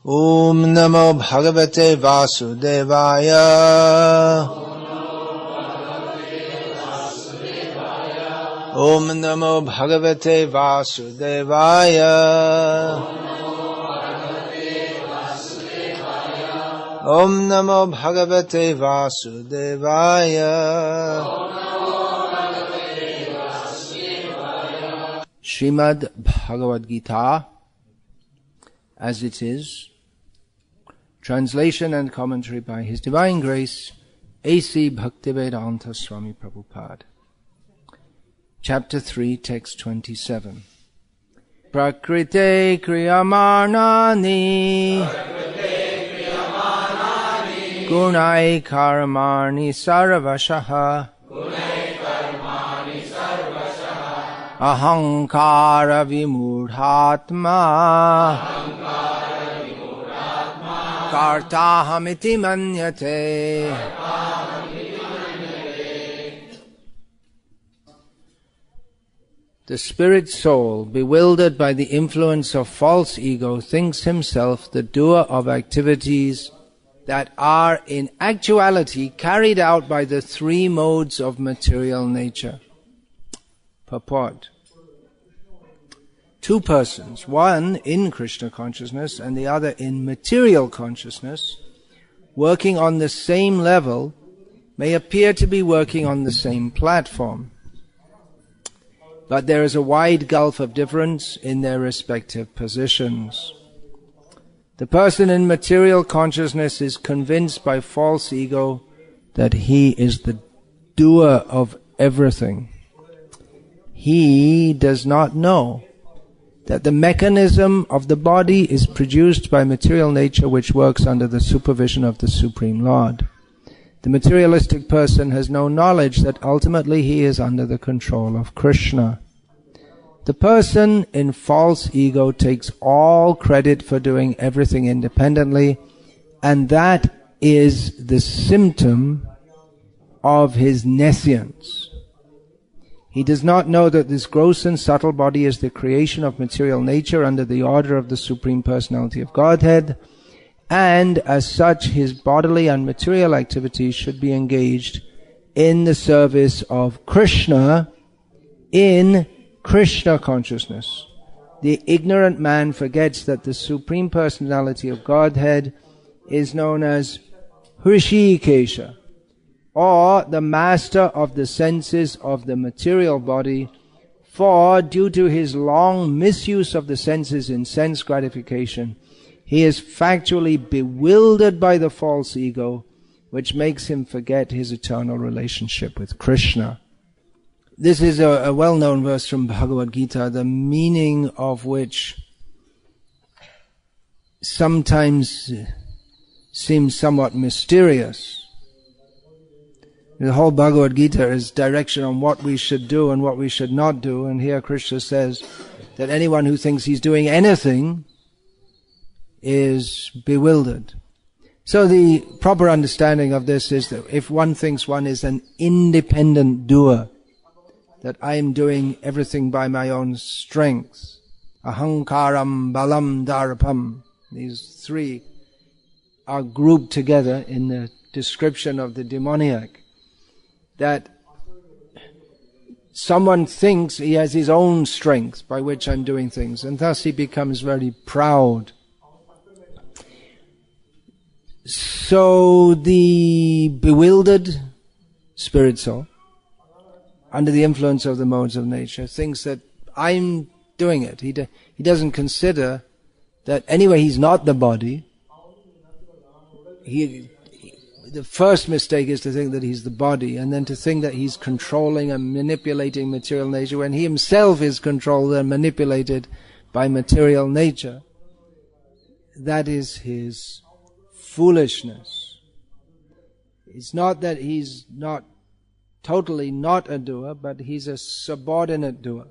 Om Namo Bhagavate Vasudevaya. Om Namo Bhagavate Vasudevaya. Om Namo Bhagavate Vasudevaya. Srimad Bhagavad-gita, as it is, translation and commentary by His Divine Grace, A.C. Bhaktivedanta Swami Prabhupada. Chapter 3, text 27. Prakrite kriyamanani gunai karmani sarvashaha ahankara vimudhatma kartahamiti manyate. The spirit soul, bewildered by the influence of false ego, thinks himself the doer of activities that are in actuality carried out by the three modes of material nature. Purport. Two persons, one in Krishna consciousness and the other in material consciousness, working on the same level, may appear to be working on the same platform. But there is a wide gulf of difference in their respective positions. The person in material consciousness is convinced by false ego that he is the doer of everything. He does not know that the mechanism of the body is produced by material nature, which works under the supervision of the Supreme Lord. The materialistic person has no knowledge that ultimately he is under the control of Krishna. The person in false ego takes all credit for doing everything independently, and that is the symptom of his nescience. He does not know that this gross and subtle body is the creation of material nature under the order of the Supreme Personality of Godhead, and as such his bodily and material activities should be engaged in the service of Krishna in Krishna consciousness. The ignorant man forgets that the Supreme Personality of Godhead is known as Hrishikesha, or the master of the senses of the material body, for due to his long misuse of the senses in sense gratification, he is factually bewildered by the false ego, which makes him forget his eternal relationship with Krishna. This is a well-known verse from Bhagavad-gita, the meaning of which sometimes seems somewhat mysterious. The whole Bhagavad-gita is direction on what we should do and what we should not do, and here Krishna says that anyone who thinks he's doing anything is bewildered. So the proper understanding of this is that if one thinks one is an independent doer, that I am doing everything by my own strength, ahankaram balam darapam, these three are grouped together in the description of the demoniac, that someone thinks he has his own strength by which I'm doing things, and thus he becomes very proud. So the bewildered spirit soul, under the influence of the modes of nature, thinks that I'm doing it. He doesn't consider that anyway he's not the body. The first mistake is to think that he's the body, and then to think that he's controlling and manipulating material nature when he himself is controlled and manipulated by material nature. That is his foolishness. It's not that he's not totally not a doer, but he's a subordinate doer.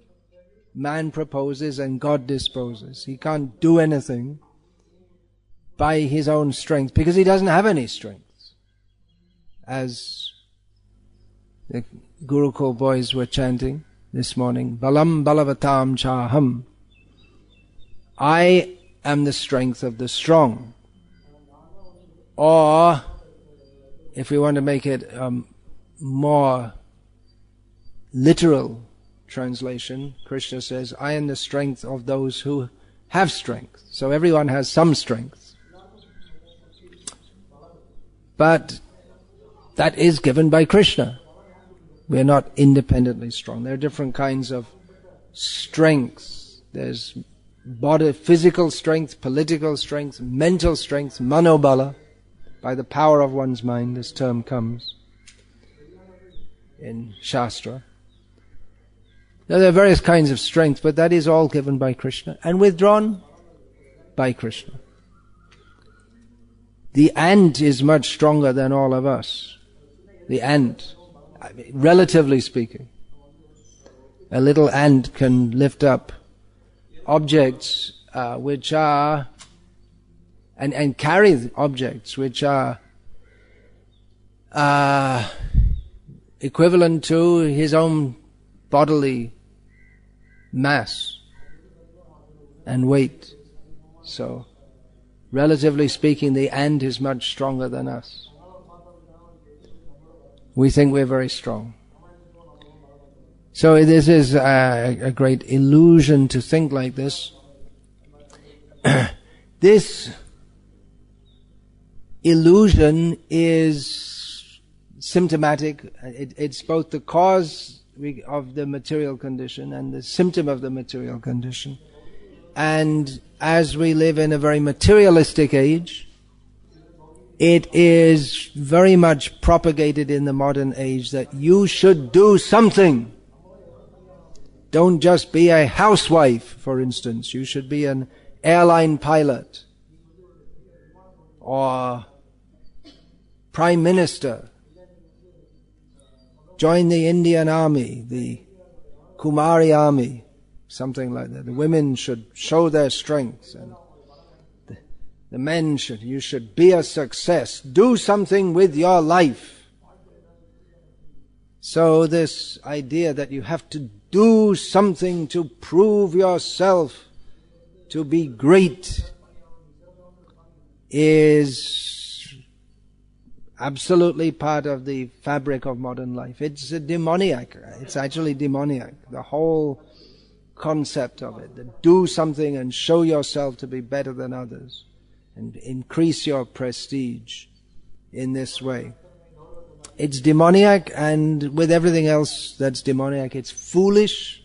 Man proposes and God disposes. He can't do anything by his own strength because he doesn't have any strength. As the Gurukul boys were chanting this morning, Balam Balavatam Chaham. I am the strength of the strong. Or, if we want to make it more literal translation, Krishna says, I am the strength of those who have strength. So everyone has some strength. But that is given by Krishna. We are not independently strong. There are different kinds of strengths. There's body, physical strength, political strength, mental strength, manobala. By the power of one's mind, this term comes in Shastra. Now, there are various kinds of strength, but that is all given by Krishna and withdrawn by Krishna. The ant is much stronger than all of us. The ant, I mean, relatively speaking. A little ant can lift up objects which are, and carry objects which are equivalent to his own bodily mass and weight. So, relatively speaking, the ant is much stronger than us. We think we're very strong. So this is a great illusion to think like this. This illusion is symptomatic. It's both the cause of the material condition and the symptom of the material condition. And as we live in a very materialistic age, it is very much propagated in the modern age that you should do something. Don't just be a housewife, for instance. You should be an airline pilot or prime minister. Join the Indian army, the Kumari army, something like that. The women should show their strength, and the men you should be a success. Do something with your life. So this idea that you have to do something to prove yourself to be great is absolutely part of the fabric of modern life. It's demoniac. It's actually demoniac. The whole concept of it. That do something and show yourself to be better than others and increase your prestige in this way. It's demoniac, and with everything else that's demoniac, it's foolish,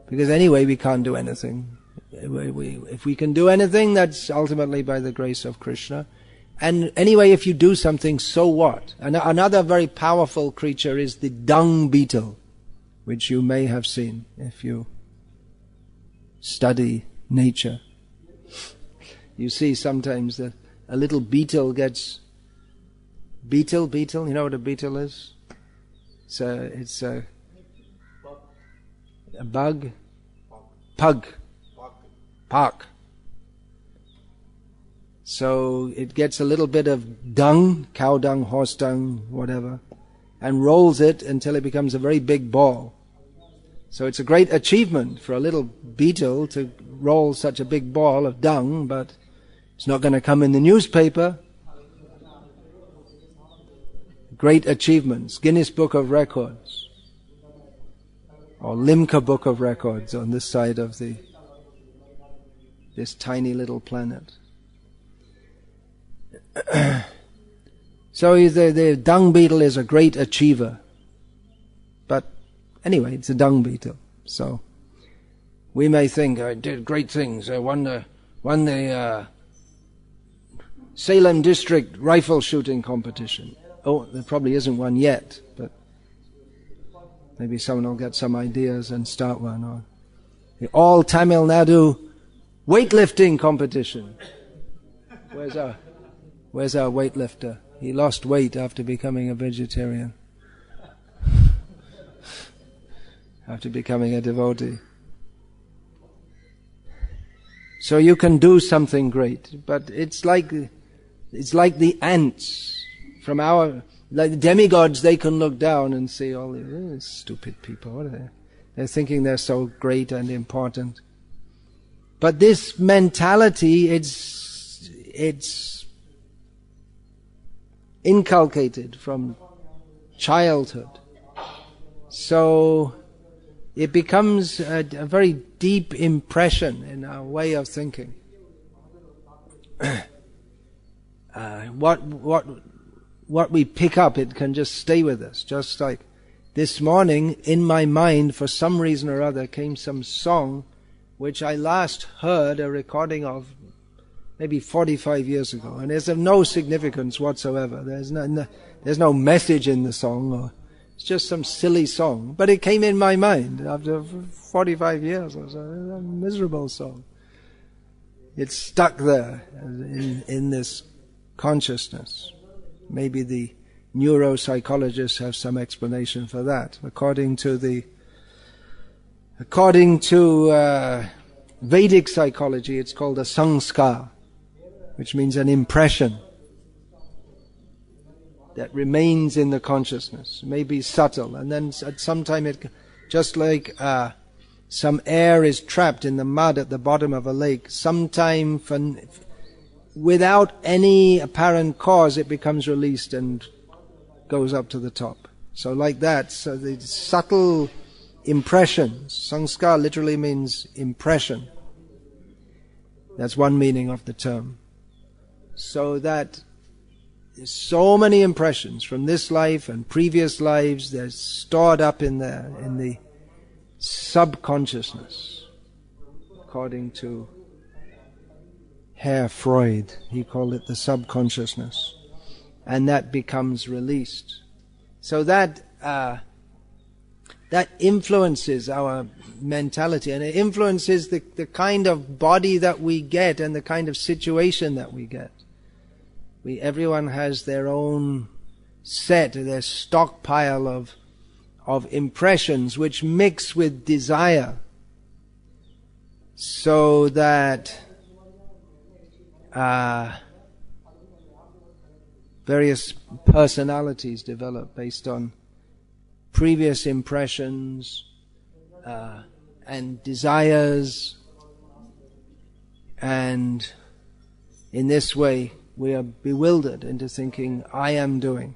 because anyway we can't do anything. If we can do anything, that's ultimately by the grace of Krishna. And anyway, if you do something, so what? Another very powerful creature is the dung beetle, which you may have seen if you study nature. You see sometimes that a little beetle gets... Beetle, you know what a beetle is? It's a bug? Pug. So it gets a little bit of dung, cow dung, horse dung, whatever, and rolls it until it becomes a very big ball. So it's a great achievement for a little beetle to roll such a big ball of dung, but it's not going to come in the newspaper. Great achievements, Guinness Book of Records, or Limca Book of Records on this side of this tiny little planet. So the dung beetle is a great achiever. But anyway, it's a dung beetle. So we may think, I did great things. I won the Salem district rifle shooting competition. Oh, there probably isn't one yet, but maybe someone will get some ideas and start one. Or the all Tamil Nadu weightlifting competition. Where's our weightlifter? He lost weight after becoming a vegetarian. After becoming a devotee. So you can do something great, but it's like the ants. From like the demigods, they can look down and see all these stupid people. What are they? They're thinking they're so great and important. But this mentality, it's inculcated from childhood. So it becomes a very deep impression in our way of thinking. What we pick up, it can just stay with us. Just like this morning, in my mind, for some reason or other, came some song which I last heard a recording of maybe 45 years ago, and it's of no significance whatsoever. There's no message in the song, or it's just some silly song. But it came in my mind after 45 years or so. It's a miserable song. It's stuck there in this consciousness. Maybe the neuropsychologists have some explanation for that. According to Vedic psychology, it's called a sanskar, which means an impression that remains in the consciousness. It may be subtle, and then at some time just like some air is trapped in the mud at the bottom of a lake, sometime without any apparent cause it becomes released and goes up to the top. So like that, so the subtle impressions, sanskar literally means impression. That's one meaning of the term. So that there's so many impressions from this life and previous lives, they're stored up in there, in the subconsciousness. According to Herr Freud, he called it the subconsciousness. And that becomes released. So that influences our mentality, and it influences the kind of body that we get and the kind of situation that we get. Everyone has their own set, their stockpile of impressions which mix with desire, so that various personalities develop based on previous impressions and desires, and in this way we are bewildered into thinking, I am doing.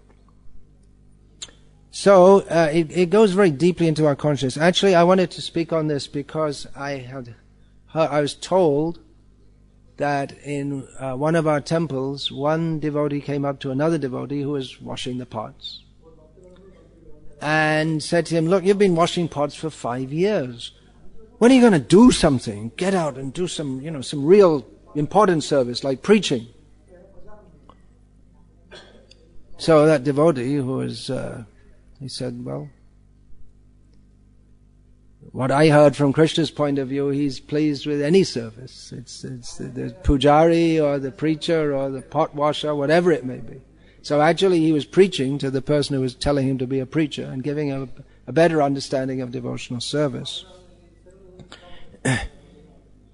So it goes very deeply into our consciousness. Actually, I wanted to speak on this because I was told that in one of our temples, one devotee came up to another devotee who was washing the pots and said to him, look, you've been washing pots for 5 years. When are you going to do something? Get out and do some real important service like preaching. So that devotee who was, he said, well, what I heard from Krishna's point of view, he's pleased with any service. It's the pujari or the preacher or the pot washer, whatever it may be. So actually he was preaching to the person who was telling him to be a preacher and giving him a better understanding of devotional service.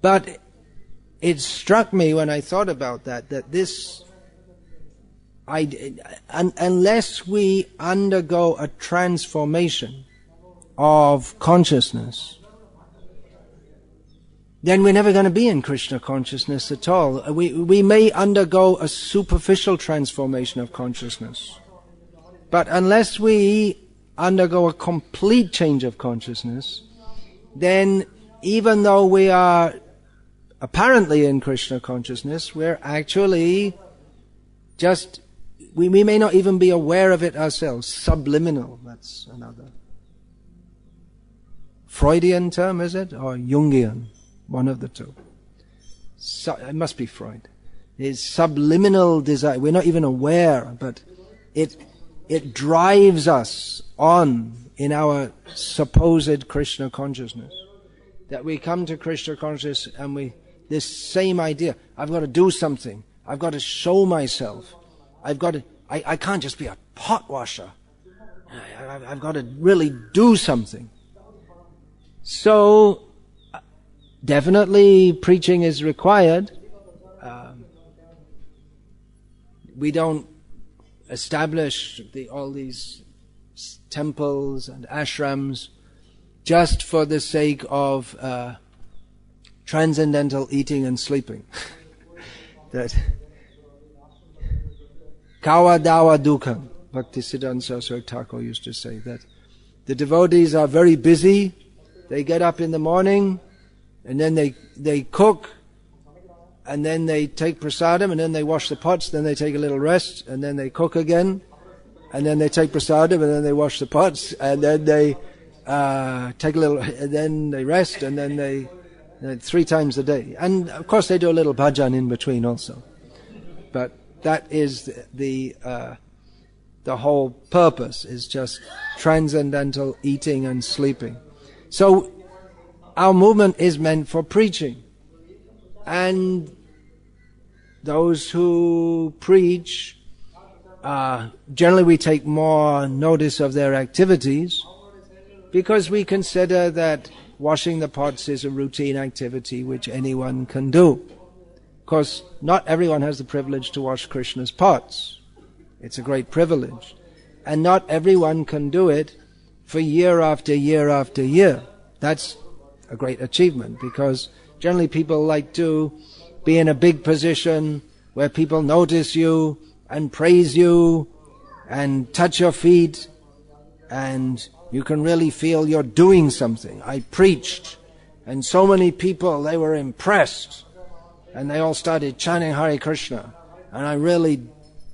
But it struck me when I thought about that this, unless we undergo a transformation of consciousness, then we're never going to be in Krishna consciousness at all. We may undergo a superficial transformation of consciousness, but unless we undergo a complete change of consciousness, then even though we are apparently in Krishna consciousness, we're actually just, we may not even be aware of it ourselves. Subliminal, that's another Freudian term, is it? Or Jungian? One of the two. It must be Freud. It's subliminal desire. We're not even aware, but it drives us on in our supposed Krishna consciousness. That we come to Krishna consciousness and this same idea, I've got to do something. I've got to show myself. I can't just be a pot washer. I've got to really do something. So, definitely preaching is required. We don't establish all these temples and ashrams just for the sake of transcendental eating and sleeping. That kawa dawa dukkam, Bhaktisiddhanta Saraswati Thakur used to say, that the devotees are very busy. They get up in the morning, and then they cook, and then they take prasadam, and then they wash the pots, then they take a little rest, and then they cook again, and then they take prasadam, and then they wash the pots, and then they take a little, and then they rest, and then they 3 times a day. And of course they do a little bhajan in between also. But that is the whole purpose, is just transcendental eating and sleeping. So our movement is meant for preaching. And those who preach, generally we take more notice of their activities, because we consider that washing the pots is a routine activity which anyone can do. Of course, not everyone has the privilege to wash Krishna's pots. It's a great privilege. And not everyone can do it for year after year after year. That's a great achievement, because generally people like to be in a big position where people notice you and praise you and touch your feet, and you can really feel you're doing something. I preached, and so many people, they were impressed, and they all started chanting Hare Krishna, and I really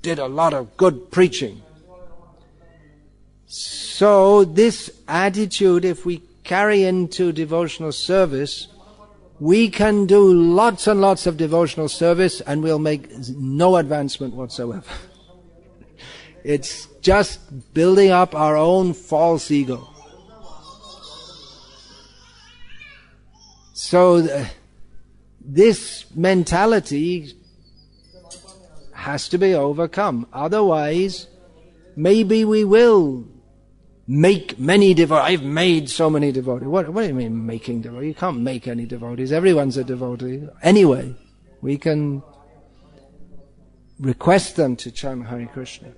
did a lot of good preaching. So this attitude, if we carry into devotional service, we can do lots and lots of devotional service and we'll make no advancement whatsoever. It's just building up our own false ego. So this mentality has to be overcome. Otherwise, maybe we will make many devotees. I've made so many devotees. What do you mean making devotees? You can't make any devotees. Everyone's a devotee. Anyway, we can request them to chant Hare Krishna.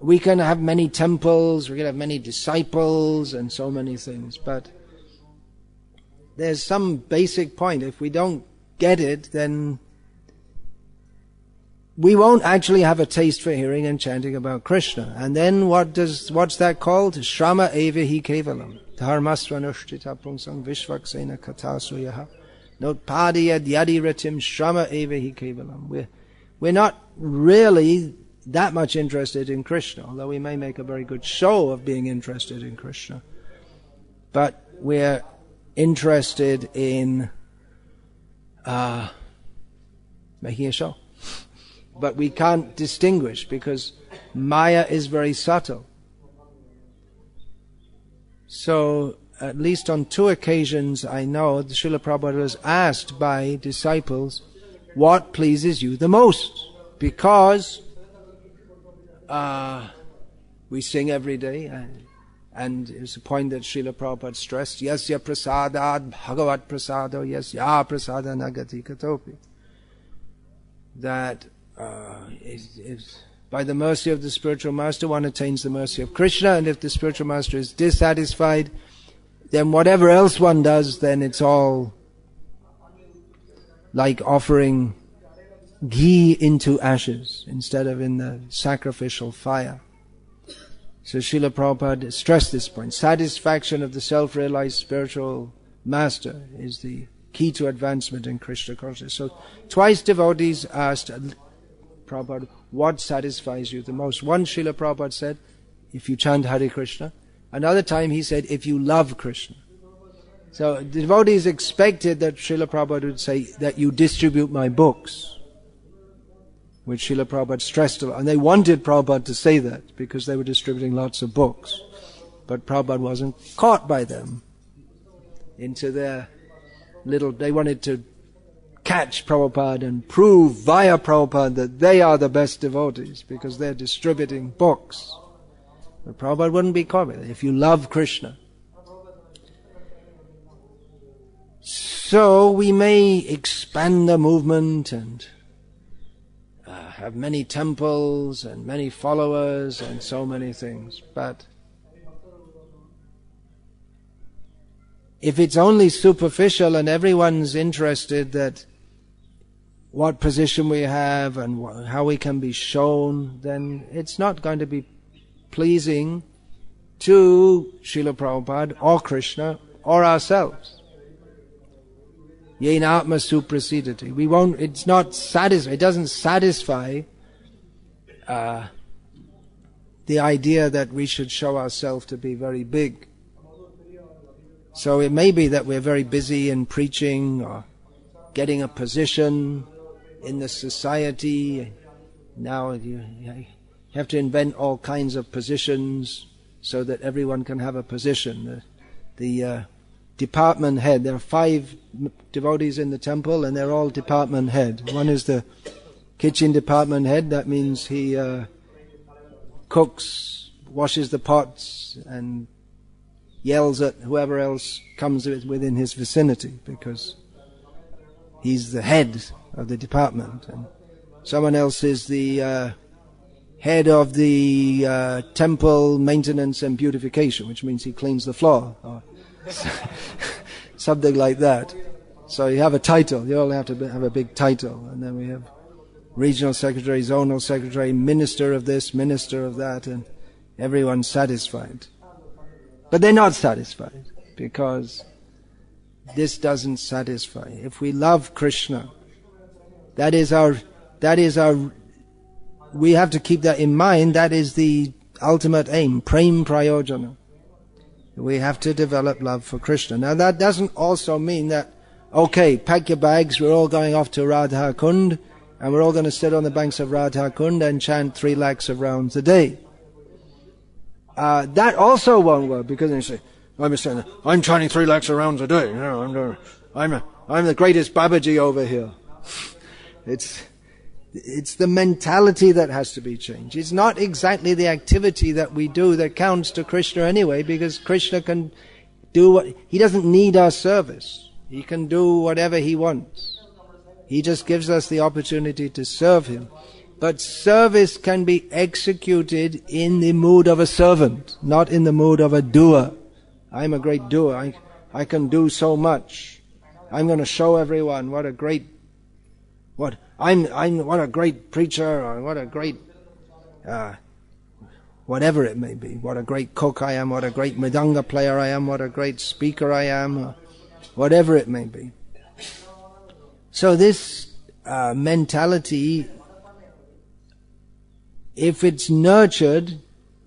We can have many temples, we can have many disciples and so many things, but there's some basic point. If we don't get it, then we won't actually have a taste for hearing and chanting about Krishna. And then what's that called? Shrama eva hi kevalam. Dharmasvanushtita pungsam vishvaksena katasuyaha. Notpadiyad yadiratim shrama eva hi kevalam. We're not really that much interested in Krishna, although we may make a very good show of being interested in Krishna. But we're interested in making a show. But we can't distinguish, because Maya is very subtle. So, at least on 2 occasions I know, the Srila Prabhupada was asked by disciples, what pleases you the most? Because we sing every day, and it was a point that Srila Prabhupada stressed, yasya prasadad bhagavat prasado yasya prasada nagati katopi. That if by the mercy of the spiritual master one attains the mercy of Krishna, and if the spiritual master is dissatisfied, then whatever else one does, then it's all like offering ghee into ashes instead of in the sacrificial fire. So Srila Prabhupada stressed this point. Satisfaction of the self-realized spiritual master is the key to advancement in Krishna consciousness. So twice devotees asked Prabhupada, what satisfies you the most? One, Srila Prabhupada said, if you chant Hare Krishna. Another time he said, if you love Krishna. So the devotees expected that Srila Prabhupada would say that you distribute my books, which Srila Prabhupada stressed a lot. And they wanted Prabhupada to say that because they were distributing lots of books. But Prabhupada wasn't caught by them into their they wanted to catch Prabhupada and prove via Prabhupada that they are the best devotees because they're distributing books. But Prabhupada wouldn't be caught by that. If you love Krishna. So we may expand the movement and have many temples and many followers and so many things, but If it's only superficial and everyone's interested that what position we have and how we can be shown, then it's not going to be pleasing to Srila Prabhupada or Krishna or ourselves. Yena atma suprasidati. We won't, it's not satisfy, it doesn't satisfy the idea that we should show ourselves to be very big. So it may be that we're very busy in preaching or getting a position in the society. Now you have to invent all kinds of positions so that everyone can have a position. The department head, there are 5 devotees in the temple and they're all department head. One is the kitchen department head, that means he cooks, washes the pots and yells at whoever else comes within his vicinity because he's the head of the department. And someone else is the head of the temple maintenance and beautification, which means he cleans the floor or something like that. So you have a title, you all have to have a big title. And then we have regional secretary, zonal secretary, minister of this, minister of that, and everyone's satisfied. But they're not satisfied because this doesn't satisfy. If we love Krishna, that is our, we have to keep that in mind. That is the ultimate aim, prem prayojana. We have to develop love for Krishna. Now that doesn't also mean that, okay, pack your bags, we're all going off to Radha Kund, and we're all going to sit on the banks of Radha Kund and chant 3 lakhs of rounds a day. That also won't work, because then you say, I'm chanting 3 lakhs of rounds a day. You know, I'm the greatest Babaji over here. It's the mentality that has to be changed. It's not exactly the activity that we do that counts to Krishna anyway, because Krishna can do he doesn't need our service. He can do whatever he wants. He just gives us the opportunity to serve him. But service can be executed in the mood of a servant, not in the mood of a doer. I'm a great doer. I can do so much. I'm going to show everyone what a great preacher, or what a great whatever it may be. What a great cook I am, what a great mridanga player I am, what a great speaker I am, or whatever it may be. So this mentality, if it's nurtured,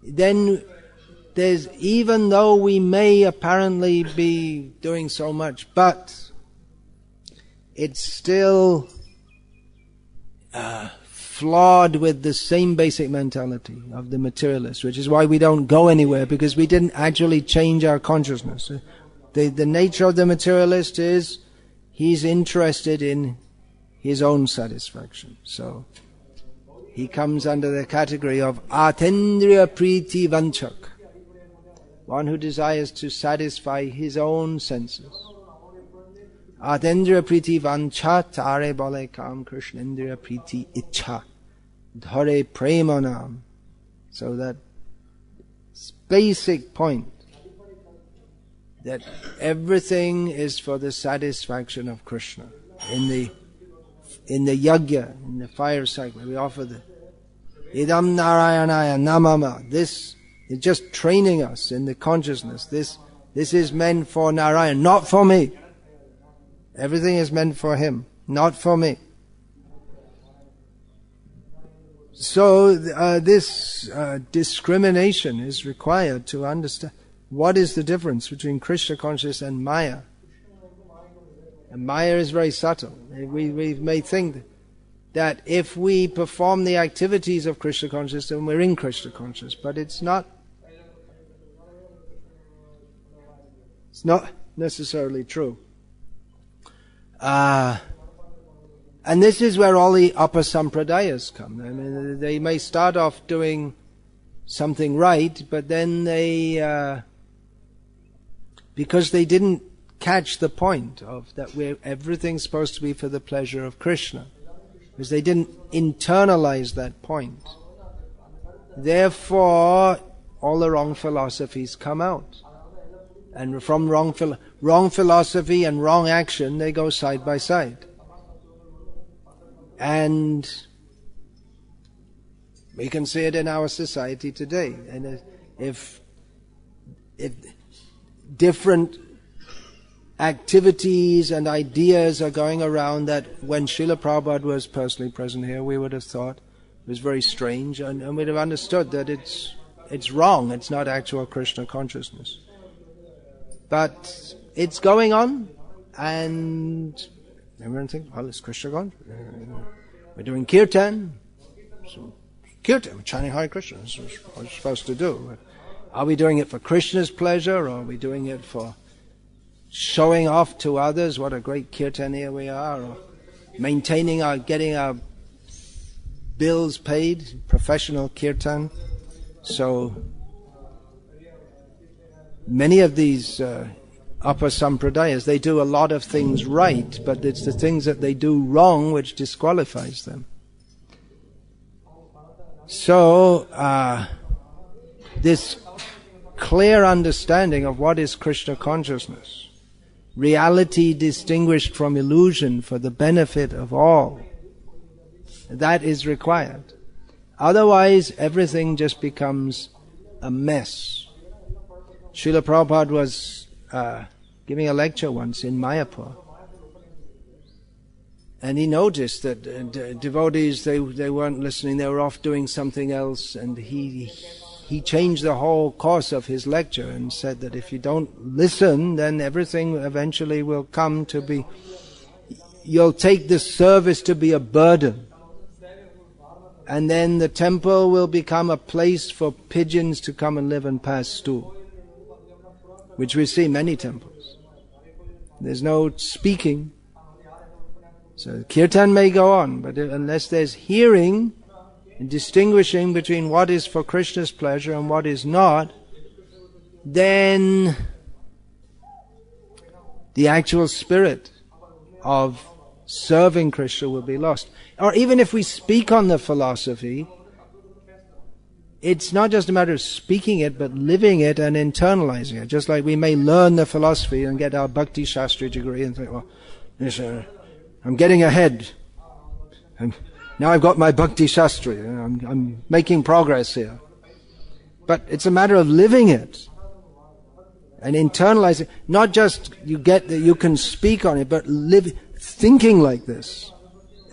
then there's, even though we may apparently be doing so much, but it's still flawed with the same basic mentality of the materialist, which is why we don't go anywhere, because we didn't actually change our consciousness. The nature of the materialist is he's interested in his own satisfaction. So he comes under the category of atendriya priti vanchak, one who desires to satisfy his own senses. Atendriya priti vancha tare bale kam krishnendriya priti ichha dhare premanam. So that basic point, that everything is for the satisfaction of Krishna. In the yajna, in the fire cycle, we offer the idam narayanaya namama. This is just training us in the consciousness. This is meant for Narayan, not for me. Everything is meant for him, not for me. So this discrimination is required to understand what is the difference between Krishna consciousness and Maya. And Maya is very subtle. We may think that if we perform the activities of Krishna consciousness, then we're in Krishna consciousness, but it's not necessarily true. And this is where all the upper sampradayas come. I mean, they may start off doing something right, but then they, because they didn't catch the point of that everything's supposed to be for the pleasure of Krishna, because they didn't internalize that point. Therefore, all the wrong philosophies come out. And from wrong wrong philosophy and wrong action, they go side by side. And we can see it in our society today. And if different activities and ideas are going around that when Srila Prabhupada was personally present here, we would have thought it was very strange, and we'd have understood that it's wrong, it's not actual Krishna consciousness. But it's going on, and everyone thinks, well, it's Krishna consciousness. We're doing kirtan. So, kirtan, we're chanting Hare Krishna. That's what we're supposed to do. Are we doing it for Krishna's pleasure, or are we doing it for showing off to others what a great kirtaniya we are, or getting our bills paid, professional kirtan? So many of these upper sampradayas, they do a lot of things right, but it's the things that they do wrong which disqualifies them. So this clear understanding of what is Krishna consciousness, reality distinguished from illusion for the benefit of all, that is required. Otherwise, everything just becomes a mess. Srila Prabhupada was giving a lecture once in Mayapur, and he noticed that devotees, they weren't listening, they were off doing something else, and he changed the whole course of his lecture and said that if you don't listen, then everything eventually will come to be, you'll take this service to be a burden. And then the temple will become a place for pigeons to come and live and pass stool, which we see many temples. There's no speaking. So kirtan may go on, but unless there's hearing and distinguishing between what is for Krishna's pleasure and what is not, then the actual spirit of serving Krishna will be lost. Or even if we speak on the philosophy, it's not just a matter of speaking it, but living it and internalizing it. Just like we may learn the philosophy and get our Bhakti Shastri degree and think, well, yes, I'm getting ahead. Now I've got my Bhakti Shastri. I'm making progress here. But it's a matter of living it and internalizing it. Not just you get that you can speak on it, but live thinking like this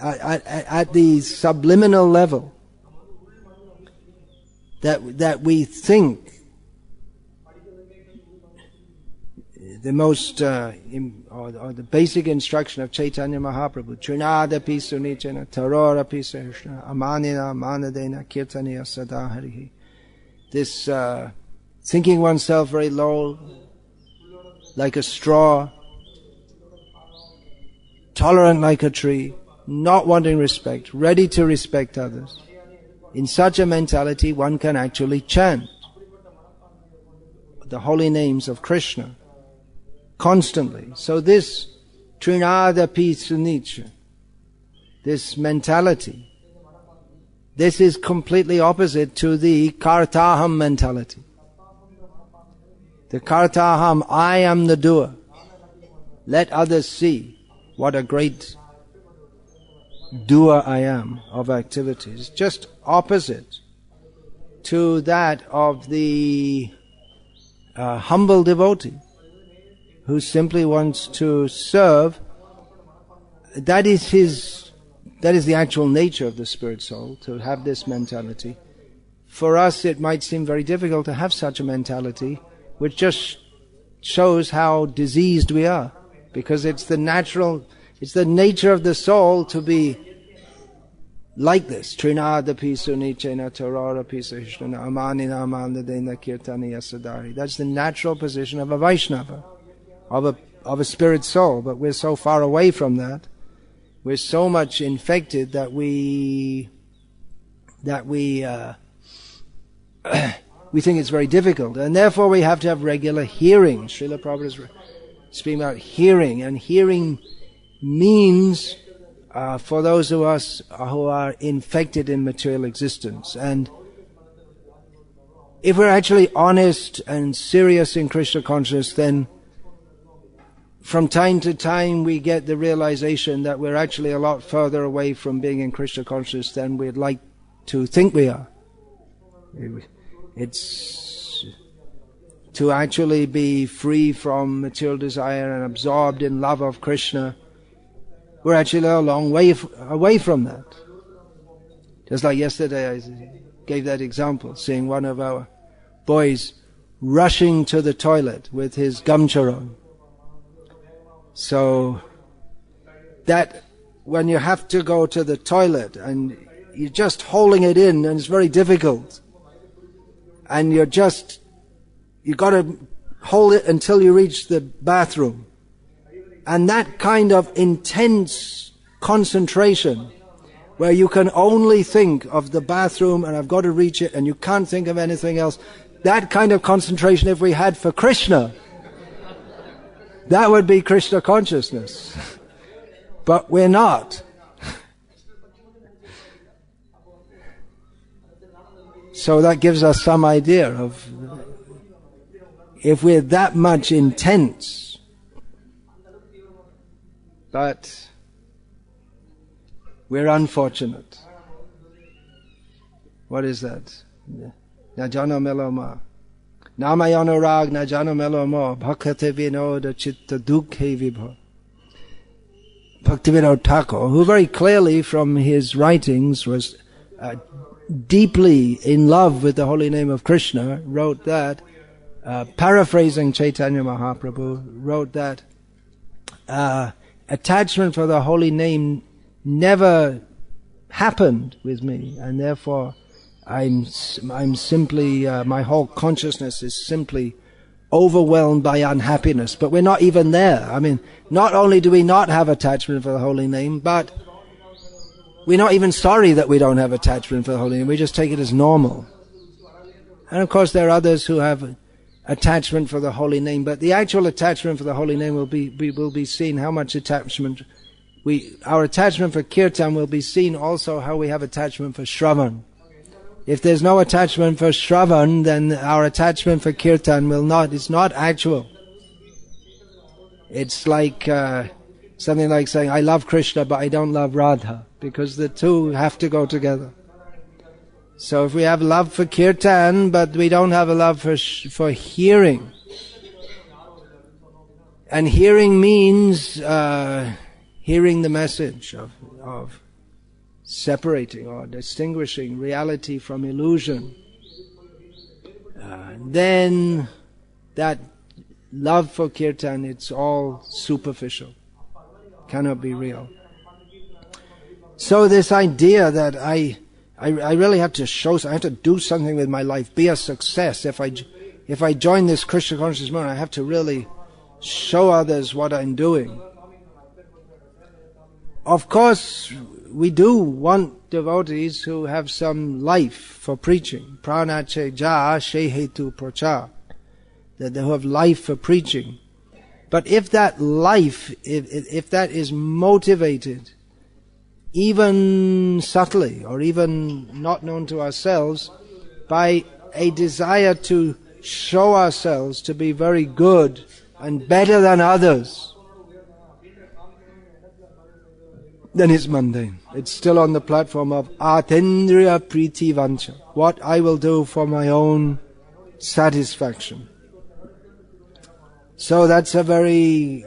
at the subliminal level. That we think. The most, or the basic instruction of Chaitanya Mahaprabhu, Trinadapi Sunichana, Tarorapi Sahishna, Amanina, Manadena, Kirtaniya Sadaharihi. This thinking oneself very low, like a straw, tolerant like a tree, not wanting respect, ready to respect others. In such a mentality, one can actually chant the holy names of Krishna constantly. So this Trinadapi Sunicha, this mentality, this is completely opposite to the Kartaham mentality. The Kartaham, I am the doer. Let others see what a great doer I am of activities. Just opposite to that of the humble devotee who simply wants to serve. That is the actual nature of the spirit soul, to have this mentality. For us, it might seem very difficult to have such a mentality, which just shows how diseased we are, because it's the nature of the soul to be like this. Trinadapi sunichena tararapi sahishna amanina amanadena kirtaniya sadari. That's the natural position of a Vaishnava, of a spirit soul. But we're so far away from that. We're so much infected that we think it's very difficult, and therefore we have to have regular hearing. Srila Prabhupada is speaking about hearing, and hearing means for those of us who are infected in material existence. And if we're actually honest and serious in Krishna consciousness, then from time to time we get the realization that we're actually a lot further away from being in Krishna consciousness than we'd like to think we are. It's to actually be free from material desire and absorbed in love of Krishna. We're actually a long way away from that. Just like yesterday I gave that example, seeing one of our boys rushing to the toilet with his gamcha on. So that when you have to go to the toilet and you're just holding it in and it's very difficult, and you got to hold it until you reach the bathroom, and that kind of intense concentration where you can only think of the bathroom and I've got to reach it and you can't think of anything else, that kind of concentration, if we had for Krishna, that would be Krishna consciousness. But we're not. So that gives us some idea of, if we're that much intense. But we're unfortunate. What is that? Najana meloma. Namayana najana meloma. Bhakti vinoda chitta dukhe vibha. Bhaktivinoda Thakur, who very clearly from his writings was deeply in love with the holy name of Krishna, wrote that, paraphrasing Chaitanya Mahaprabhu, wrote that attachment for the holy name never happened with me, and therefore I'm simply, my whole consciousness is simply overwhelmed by unhappiness. But we're not even there. I mean, not only do we not have attachment for the holy name, but we're not even sorry that we don't have attachment for the holy name. We just take it as normal. And of course there are others who have attachment for the holy name, but the actual attachment for the holy name will be seen how much attachment our attachment for kirtan will be seen also how we have attachment for Shravan. If there's no attachment for Shravan, then our attachment for kirtan it's not actual. It's like something like saying, I love Krishna but I don't love Radha, because the two have to go together. So if we have love for kirtan but we don't have a love for hearing, and hearing means hearing the message of separating or distinguishing reality from illusion, then that love for kirtan, it's all superficial, cannot be real. So this idea that I really have to I have to do something with my life, be a success. If I join this Krishna consciousness movement, I have to really show others what I'm doing. Of course, we do want devotees who have some life for preaching. Pranache ja shehetu procha. That they have life for preaching. But if that life, if that is motivated, even subtly, or even not known to ourselves, by a desire to show ourselves to be very good and better than others, then it's mundane. It's still on the platform of atendriya priti vancha, what I will do for my own satisfaction. So that's a very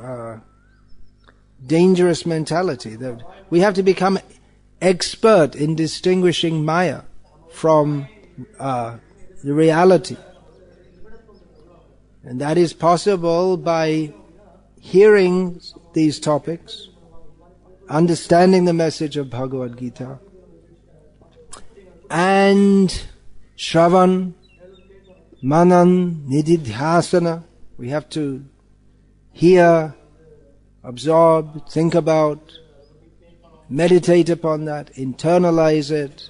dangerous mentality, that we have to become expert in distinguishing Maya from the reality. And that is possible by hearing these topics, understanding the message of Bhagavad-gita, and Shravan, Manan, Nididhyasana. We have to hear, absorb, think about, meditate upon that, internalize it,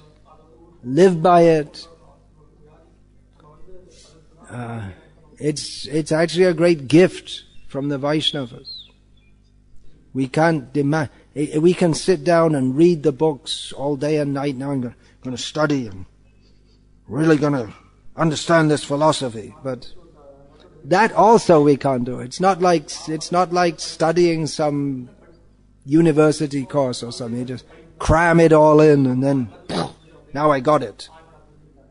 live by it. It's actually a great gift from the Vaishnavas. We can't demand. We can sit down and read the books all day and night. Now I'm going to study and really going to understand this philosophy. But That also we can't do. It's not like studying some university course or something. You just cram it all in and then, now I got it.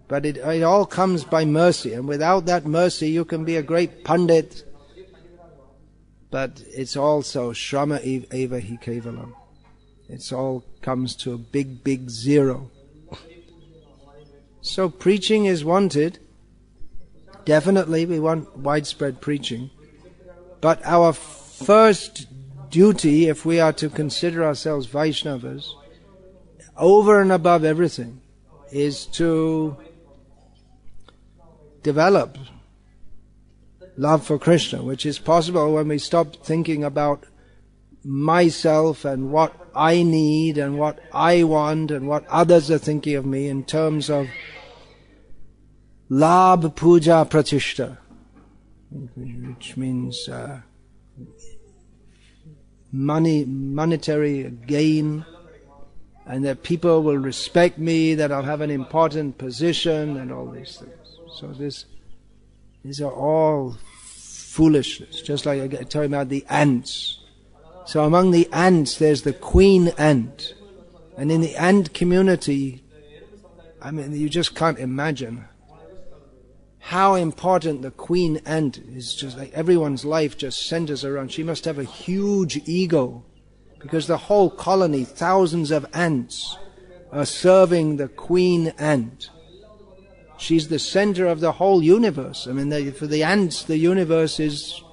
But it all comes by mercy, and without that mercy you can be a great pandit, but it's also shrama eva hi kevalam. It's all comes to a big zero. So preaching is wanted. Definitely we want widespread preaching. But our first duty, if we are to consider ourselves Vaishnavas, over and above everything, is to develop love for Krishna, which is possible when we stop thinking about myself and what I need and what I want and what others are thinking of me in terms of labh, puja, pratishta, which means monetary gain, and that people will respect me, that I'll have an important position and all these things. So these are all foolishness, just like I talking about the ants. So among the ants there's the queen ant, and in the ant community, I mean, you just can't imagine how important the queen ant is. Just like everyone's life just centers around. She must have a huge ego, because the whole colony, thousands of ants, are serving the queen ant. She's the center of the whole universe. I mean, for the ants, the universe is,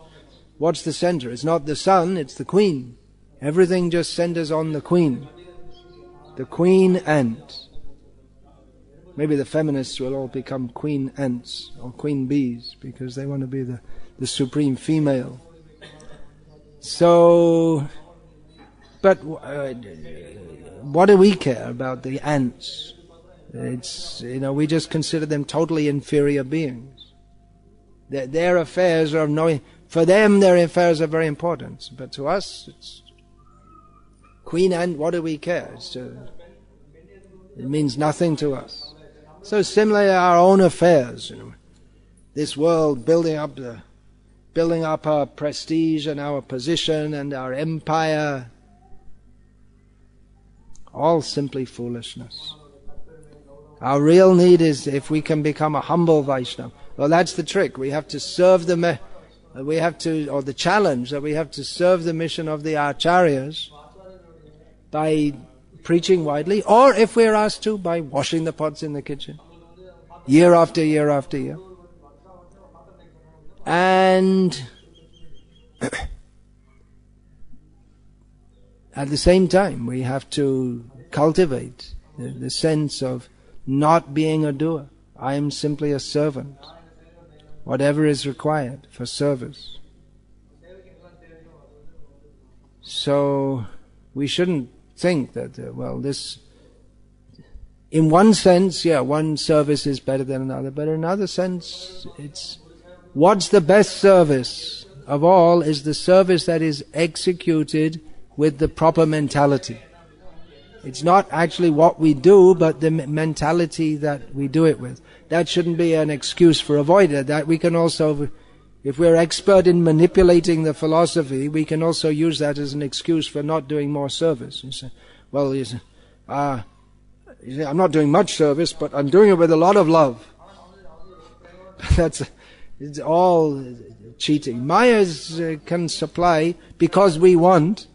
what's the center? It's not the sun, it's the queen. Everything just centers on the queen ant. Maybe the feminists will all become queen ants or queen bees, because they want to be the supreme female. So, but what do we care about the ants? It's, we just consider them totally inferior beings. Their affairs are for them their affairs are very important, but to us it's queen ant. What do we care? It means nothing to us. So similarly, our own affairs, this world building up our prestige and our position and our empire, all simply foolishness. Our real need is if we can become a humble Vaishnava. Well, that's the trick. We have to serve or the challenge that we have to serve the mission of the Acharyas by preaching widely, or if we're asked to, by washing the pots in the kitchen, year after year after year. And at the same time, we have to cultivate the sense of not being a doer. I am simply a servant. Whatever is required for service. So we shouldn't think that, this, in one sense, one service is better than another, but in another sense, it's, what's the best service of all is the service that is executed with the proper mentality. It's not actually what we do, but the mentality that we do it with. That shouldn't be an excuse for avoiding it. That we can also, if we're expert in manipulating the philosophy, we can also use that as an excuse for not doing more service. You say, I'm not doing much service, but I'm doing it with a lot of love. It's all cheating. Maya can supply, because we want,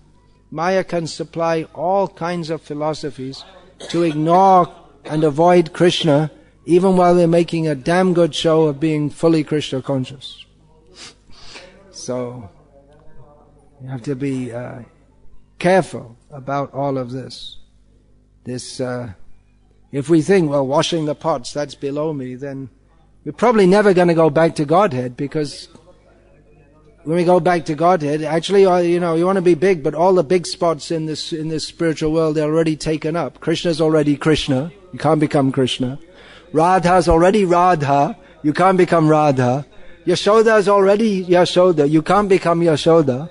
Maya can supply all kinds of philosophies to ignore and avoid Krishna, even while they're making a damn good show of being fully Krishna conscious. So, you have to be careful about all of this. If we think, washing the pots, that's below me, then we're probably never going to go back to Godhead, because when we go back to Godhead, actually, you want to be big, but all the big spots in this spiritual world, they're already taken up. Krishna's already Krishna. You can't become Krishna. Radha's already Radha. You can't become Radha. Yashoda's already Yashoda. You can't become Yashoda.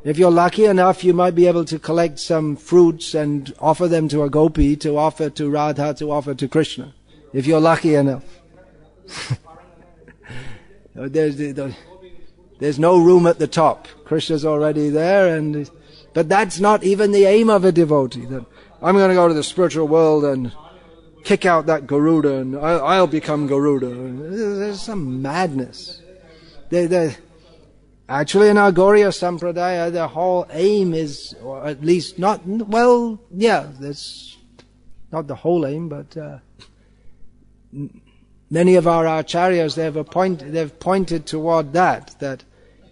If you're lucky enough, you might be able to collect some fruits and offer them to a gopi, to offer to Radha, to offer to Krishna. If you're lucky enough. There's no room at the top. Krishna's already there, but that's not even the aim of a devotee. That I'm going to go to the spiritual world and kick out that Garuda and I'll become Garuda. There's some madness. Actually, in our Gauriya Sampradaya, the whole aim is, or at least that's not the whole aim, but many of our acharyas, they've pointed toward that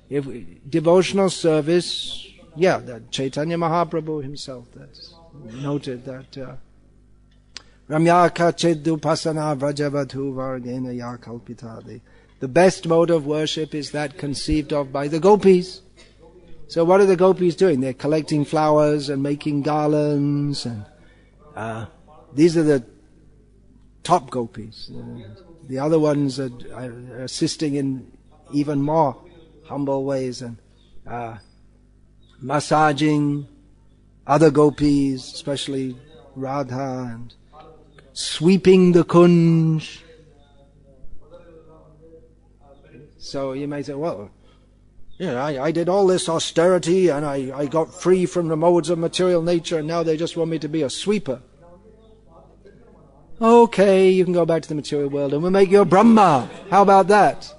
if devotional service, that Chaitanya Mahaprabhu himself that's noted that Ramyaka Chedupasana Vrajavadhu Vargena Yakalpitadi. The best mode of worship is that conceived of by the gopis. So what are the gopis doing? They're collecting flowers and making garlands, and these are the top gopis. The other ones are assisting in even more humble ways and massaging other gopis, especially Radha, and sweeping the kunj. So you may say, well, I did all this austerity and I got free from the modes of material nature and now they just want me to be a sweeper. Okay, you can go back to the material world and we'll make you a Brahma. How about that?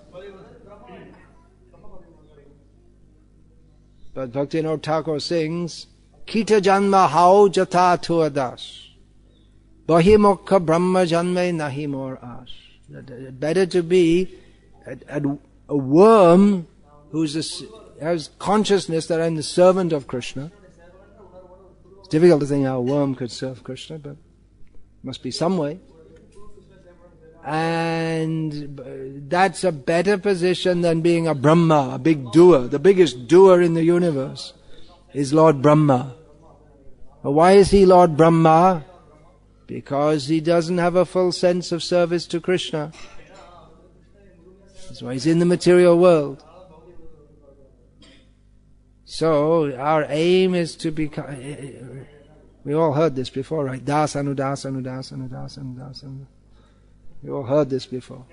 But Bhaktivinoda Thakur sings, Kita janma hao jata tuadas. Bahimokha Brahma janme nahi mor as. Better to be a worm has consciousness that I'm the servant of Krishna. It's difficult to think how a worm could serve Krishna, but must be some way. And that's a better position than being a Brahma, a big doer. The biggest doer in the universe is Lord Brahma. But why is he Lord Brahma? Because he doesn't have a full sense of service to Krishna. That's why he's in the material world. So our aim is to become. We all heard this before, right? Dasanu, dasanu, dasanu, dasanu, dasanu. We all heard this before.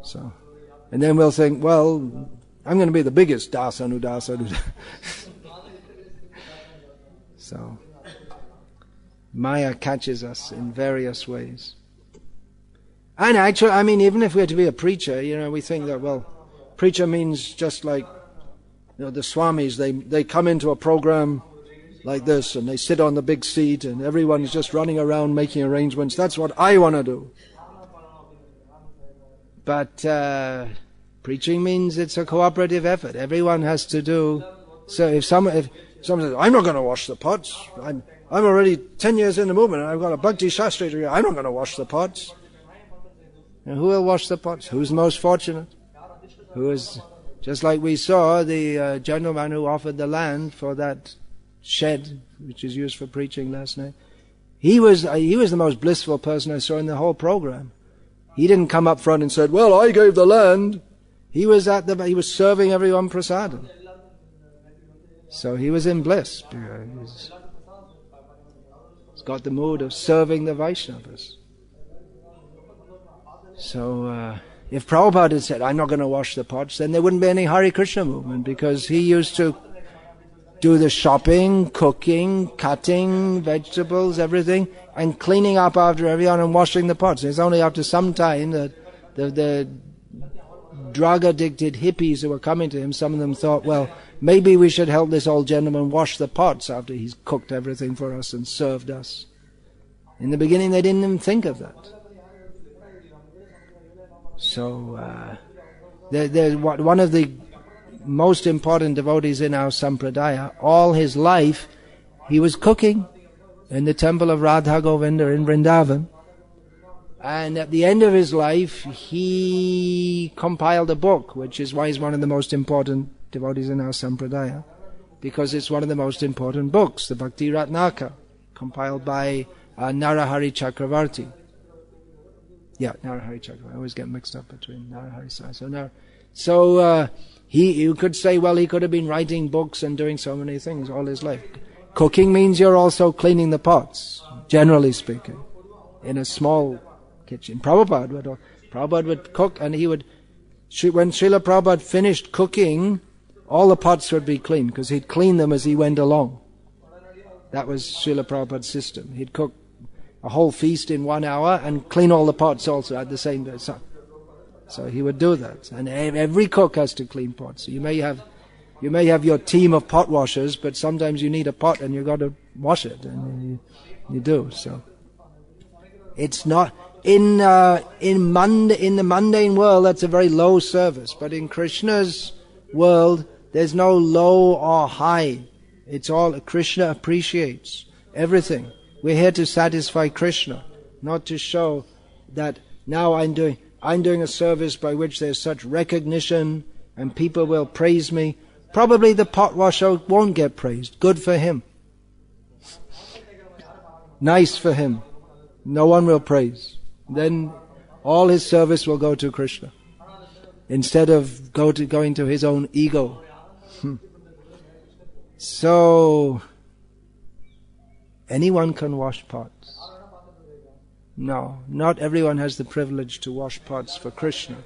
So, and then we'll think, well, I'm going to be the biggest dasanu, dasanu. So, Maya catches us in various ways. And actually, even if we're to be a preacher, we think that, well, preacher means just like, the Swamis, they come into a program like this and they sit on the big seat and everyone's just running around making arrangements. That's what I want to do. But preaching means it's a cooperative effort. Everyone has to do. So if someone says, I'm not going to wash the pots. I'm already 10 years in the movement and I've got a Bhakti Shastri degree. I'm not going to wash the pots. And who will wash the pots? Who's most fortunate? Who is, just like we saw the gentleman who offered the land for that shed, which is used for preaching last night. He was the most blissful person I saw in the whole program. He didn't come up front and said, well, I gave the land. He was serving everyone prasadam. So he was in bliss. He's got the mood of serving the Vaishnavas. So, if Prabhupada had said, I'm not going to wash the pots, then there wouldn't be any Hare Krishna movement, because he used to do the shopping, cooking, cutting vegetables, everything, and cleaning up after everyone and washing the pots. It's only after some time that the drug-addicted hippies who were coming to him, some of them thought, well, maybe we should help this old gentleman wash the pots after he's cooked everything for us and served us. In the beginning, they didn't even think of that. So, one of the most important devotees in our Sampradaya, all his life, he was cooking in the temple of Radha Govinda in Vrindavan. And at the end of his life, he compiled a book, which is why he's one of the most important devotees in our Sampradaya, because it's one of the most important books, the Bhakti Ratnaka, compiled by Narahari Chakravarti. Yeah, Narahari Chakravarti. I always get mixed up between Narahari Sai. So you could say, well, he could have been writing books and doing so many things all his life. Cooking means you're also cleaning the pots, generally speaking, in a small kitchen. Prabhupada would cook, and he would When Srila Prabhupada finished cooking, all the pots would be clean, because he'd clean them as he went along. That was Srila Prabhupada's system. He'd cook a whole feast in 1 hour and clean all the pots also at the same time. So he would do that. And every cook has to clean pots. So you may have your team of pot washers, but sometimes you need a pot and you've got to wash it. And you do. So it's not in the mundane world, that's a very low service. But in Krishna's world, there's no low or high. It's all Krishna appreciates everything. We're here to satisfy Krishna, not to show that now I'm doing a service by which there's such recognition and people will praise me. Probably the pot washer won't get praised. Good for him. Nice for him. No one will praise. Then all his service will go to Krishna, instead of going to his own ego. So, anyone can wash pots. No, not everyone has the privilege to wash pots for Krishna.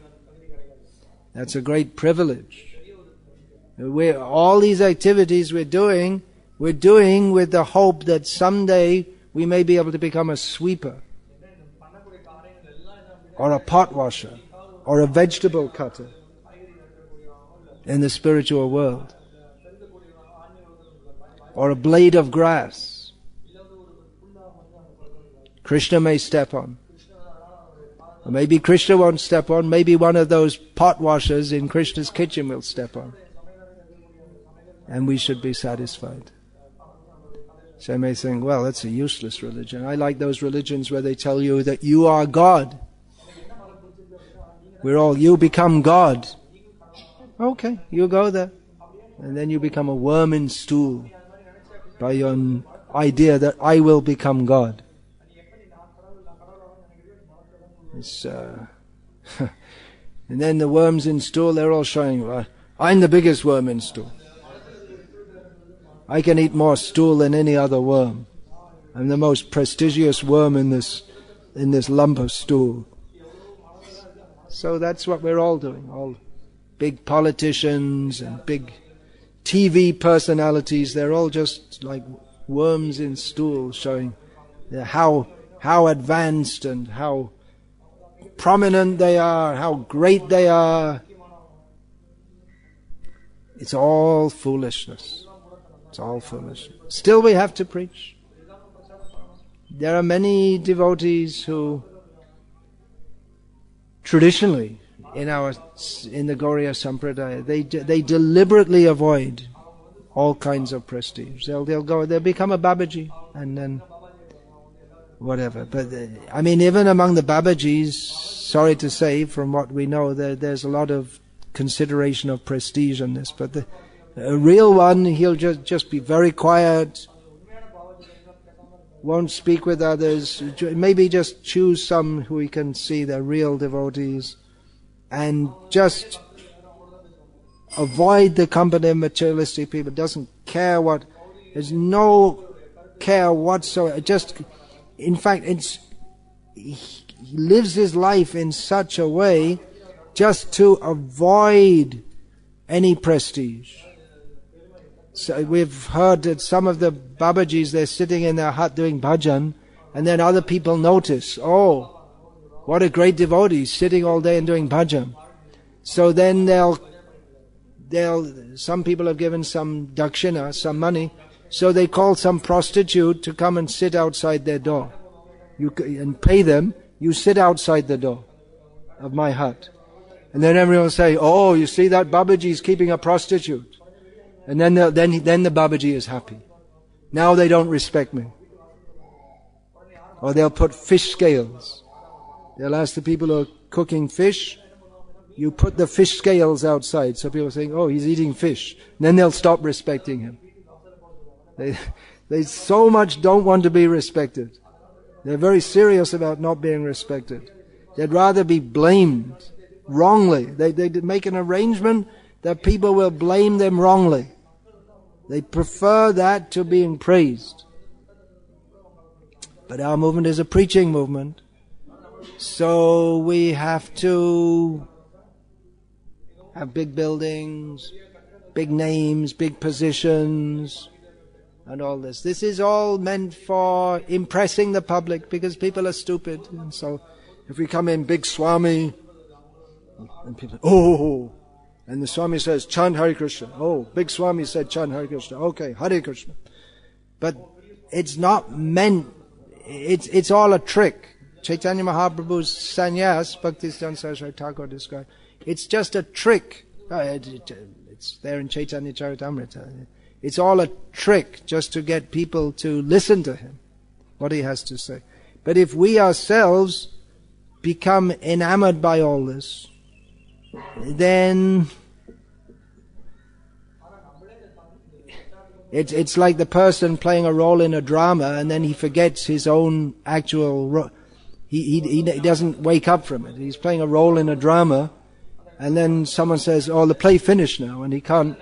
That's a great privilege. All these activities we're doing with the hope that someday we may be able to become a sweeper, or a pot washer, or a vegetable cutter in the spiritual world, or a blade of grass Krishna may step on. Or maybe Krishna won't step on, maybe one of those pot washers in Krishna's kitchen will step on. And we should be satisfied. So I may think, well, that's a useless religion. I like those religions where they tell you that you are God. You become God. Okay, you go there. And then you become a worm in stool by your idea that I will become God. And then the worms in stool, they're all showing, well, I'm the biggest worm in stool. I can eat more stool than any other worm. I'm the most prestigious worm in this lump of stool. So that's what we're all doing. All big politicians and big TV personalities, they're all just like worms in stool, showing how advanced and how prominent they are, how great they are. It's all foolishness. It's all foolishness. Still we have to preach. There are many devotees who traditionally in the Gauriya Sampradaya, they deliberately avoid all kinds of prestige. They'll become a Babaji and then whatever. But even among the Babajis, sorry to say, from what we know, there's a lot of consideration of prestige in this. But a real one, he'll just be very quiet, won't speak with others, maybe just choose some who he can see they're real devotees, and just avoid the company of materialistic people. Doesn't care there's no care whatsoever. In fact, he lives his life in such a way just to avoid any prestige. So we've heard that some of the Babajis, they're sitting in their hut doing bhajan, and then other people notice, oh, what a great devotee, sitting all day and doing bhajan. So then some people have given some dakshina, some money, so they call some prostitute to come and sit outside their door. And pay them, you sit outside the door of my hut. And then everyone will say, oh, you see that Babaji is keeping a prostitute. And then the Babaji is happy. Now they don't respect me. Or they'll put fish scales. They'll ask the people who are cooking fish, you put the fish scales outside. So people are saying, oh, he's eating fish. And then they'll stop respecting him. They so much don't want to be respected. They're very serious about not being respected. They'd rather be blamed wrongly. They make an arrangement that people will blame them wrongly. They prefer that to being praised. But our movement is a preaching movement. So we have to have big buildings, big names, big positions, and all this. This is all meant for impressing the public, because people are stupid. And so if we come in big Swami, and people, oh, and the Swami says, chant Hare Krishna. Oh, big Swami said chant Hare Krishna. Okay, Hare Krishna. But it's not meant, it's all a trick. Chaitanya Mahaprabhu's sannyas, Bhaktisiddhanta Saraswati Thakur described, it's just a trick. It's there in Chaitanya Charitamrita. It's all a trick just to get people to listen to him, what he has to say. But if we ourselves become enamored by all this, then it's like the person playing a role in a drama and then he forgets his own actual role. He doesn't wake up from it. He's playing a role in a drama, and then someone says, oh, the play finished now, and he can't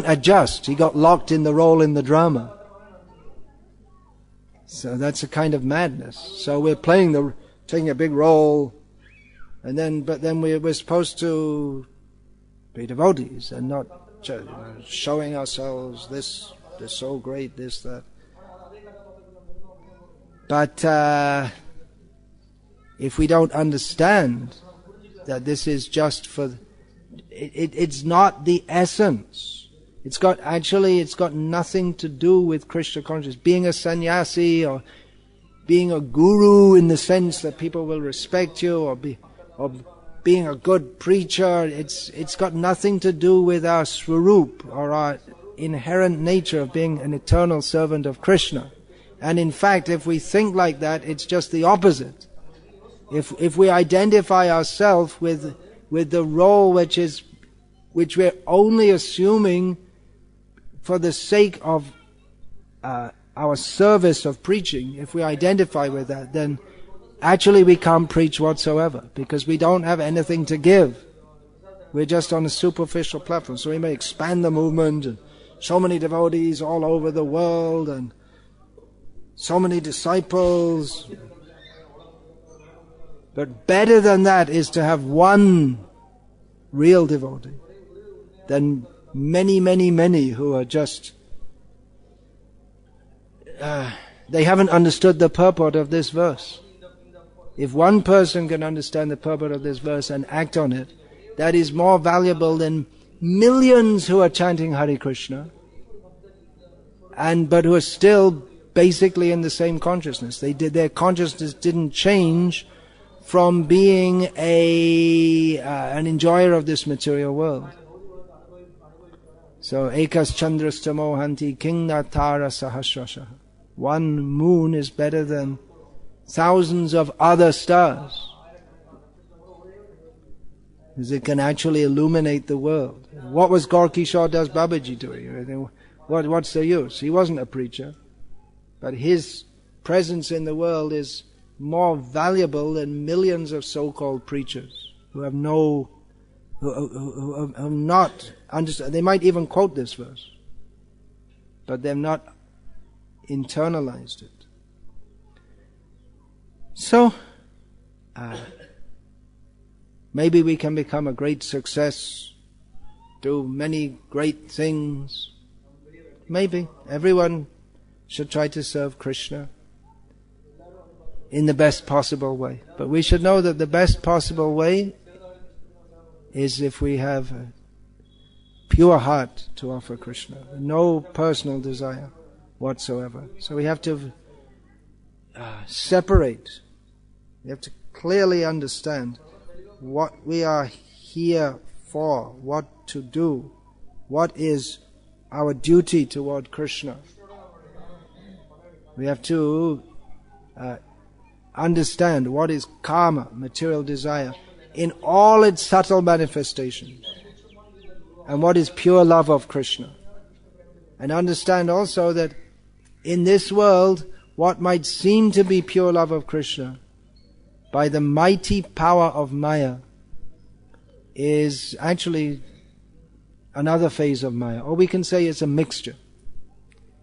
adjust. He got locked in the role in the drama. So that's a kind of madness. So we're taking a big role, but then we're supposed to be devotees and not showing ourselves this so great, this, that. But if we don't understand that this is just for, it's not the essence. It's got nothing to do with Krishna consciousness. Being a sannyasi or being a guru in the sense that people will respect you, or being a good preacher, it's got nothing to do with our swarup or our inherent nature of being an eternal servant of Krishna. And in fact, if we think like that, it's just the opposite. If we identify ourselves with the role which we're only assuming for the sake of our service of preaching, if we identify with that, then actually we can't preach whatsoever, because we don't have anything to give. We're just on a superficial platform. So we may expand the movement, and so many devotees all over the world, and so many disciples. But better than that is to have one real devotee than many, many, many who are just, they haven't understood the purport of this verse. If one person can understand the purport of this verse and act on it, that is more valuable than millions who are chanting Hare Krishna, but who are still basically in the same consciousness. Their consciousness didn't change from being an enjoyer of this material world. So, ekas chandrastamo hanti kingna tara sahasrasha. One moon is better than thousands of other stars, because it can actually illuminate the world. What was Gaur Kishore Das Babaji doing? What's the use? He wasn't a preacher, but his presence in the world is more valuable than millions of so-called preachers who have who have not understood. They might even quote this verse, but they've not internalized it. So, maybe we can become a great success, do many great things. Maybe. Everyone should try to serve Krishna in the best possible way. But we should know that the best possible way is if we have a pure heart to offer Krishna, no personal desire whatsoever. So we have to separate. We have to clearly understand what we are here for, what to do, what is our duty toward Krishna. We have to understand what is karma, material desire, in all its subtle manifestations, and what is pure love of Krishna. And understand also that in this world, what might seem to be pure love of Krishna, by the mighty power of Maya, is actually another phase of Maya. Or we can say it's a mixture.